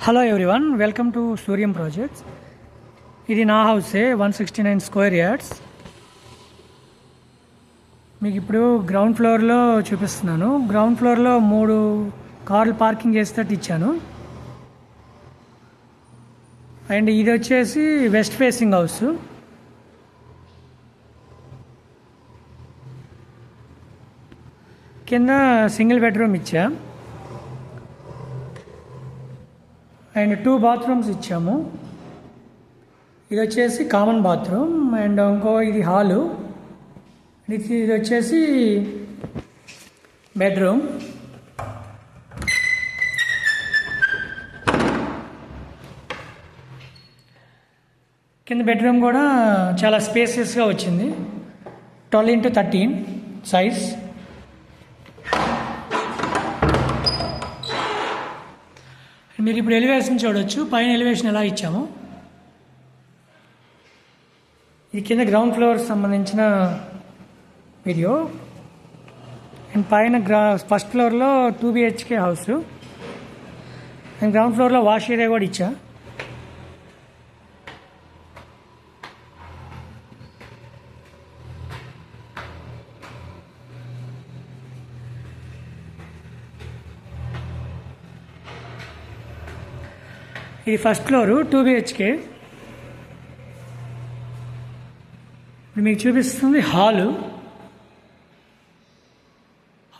Hello everyone, welcome to Suryam projects. ఇది నా హౌసే, 169 square yards. మీకు ఇప్పుడు గ్రౌండ్ ఫ్లోర్లో చూపిస్తున్నాను. గ్రౌండ్ ఫ్లోర్లో 3 కార్లు పార్కింగ్ చేసేటట్టు ఇచ్చాను. అండ్ ఇది వచ్చేసి వెస్ట్ ఫేసింగ్ హౌస్. కింద సింగిల్ బెడ్రూమ్ ఇచ్చా అండ్ 2 బాత్రూమ్స్ ఇచ్చాము. ఇది వచ్చేసి కామన్ బాత్రూమ్ అండ్ ఇంకో ఇది హాలు. ఇది వచ్చేసి బెడ్రూమ్. కింద బెడ్రూమ్ కూడా చాలా స్పేసియస్గా వచ్చింది. 12x13 size. మీరు ఇప్పుడు ఎలివేషన్ చూడవచ్చు. పైన ఎలివేషన్ ఎలా ఇచ్చాము. ఇది కింద గ్రౌండ్ ఫ్లోర్ సంబంధించిన వీడియో. అండ్ పైన ఫస్ట్ ఫ్లోర్లో 2 BHK హౌస్ అండ్ గ్రౌండ్ ఫ్లోర్లో వాష్ ఏరియా కూడా ఇచ్చా. ఇది ఫస్ట్ ఫ్లోరు 2 BHK. మీకు చూపిస్తుంది హాలు.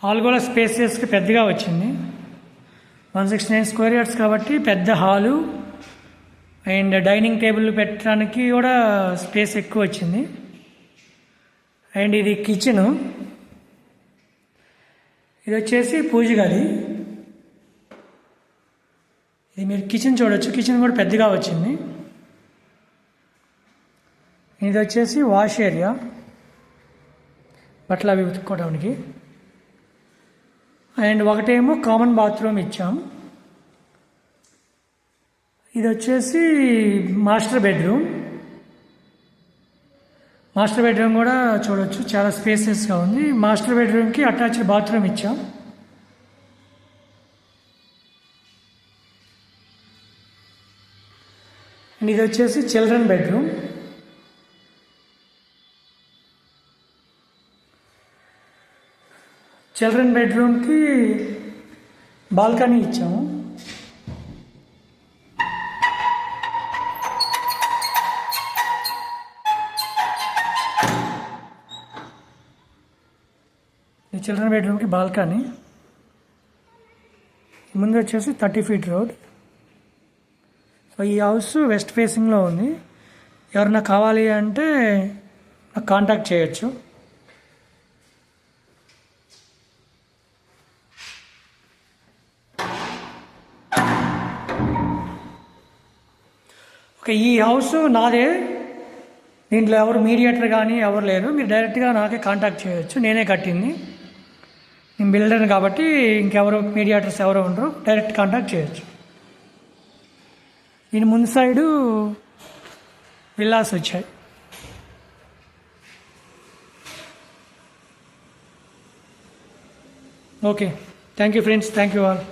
హాల్ కూడా స్పేసియస్గా పెద్దగా వచ్చింది. 169 స్క్వేర్ యార్డ్స్ కాబట్టి పెద్ద హాలు అండ్ డైనింగ్ టేబుల్ పెట్టడానికి కూడా స్పేస్ ఎక్కువ వచ్చింది. అండ్ ఇది కిచెను. ఇది వచ్చేసి పూజ గది. ఇది మీరు కిచెన్ చూడవచ్చు. కిచెన్ కూడా పెద్దగా వచ్చింది. ఇది వచ్చేసి వాష్ ఏరియా, బట్టలు అవి ఉతుక్కోవడానికి. అండ్ ఒకటేమో కామన్ బాత్రూమ్ ఇచ్చాం. ఇది వచ్చేసి మాస్టర్ బెడ్రూమ్. మాస్టర్ బెడ్రూమ్ కూడా చూడవచ్చు, చాలా స్పేసెస్గా ఉంది. మాస్టర్ బెడ్రూమ్కి అటాచ్డ్ బాత్రూమ్ ఇచ్చాం. ఇది వచ్చేసి చిల్డ్రన్ బెడ్రూమ్. చిల్డ్రన్ బెడ్రూమ్కి బాల్కనీ ఇచ్చాము. ఈ చిల్డ్రన్ బెడ్రూమ్కి బాల్కనీ. ముందు వచ్చేసి 30 feet రోడ్. సో ఈ హౌస్ వెస్ట్ ఫేసింగ్లో ఉంది. ఎవరన్నా కావాలి అంటే నాకు కాంటాక్ట్ చేయొచ్చు. ఓకే, ఈ హౌస్ నాదే. దీంట్లో ఎవరు మీడియేటర్ కానీ ఎవరు లేరు. మీరు డైరెక్ట్గా నాకే కాంటాక్ట్ చేయొచ్చు. నేనే కట్టింది. నేను బిల్డర్ని కాబట్టి ఇంకెవరు మీడియేటర్స్ ఎవరు ఉండరు. డైరెక్ట్ కాంటాక్ట్ చేయొచ్చు. దీని ముందు సైడు విల్లాస్ వచ్చాయి. Okay, thank you friends. Thank you all.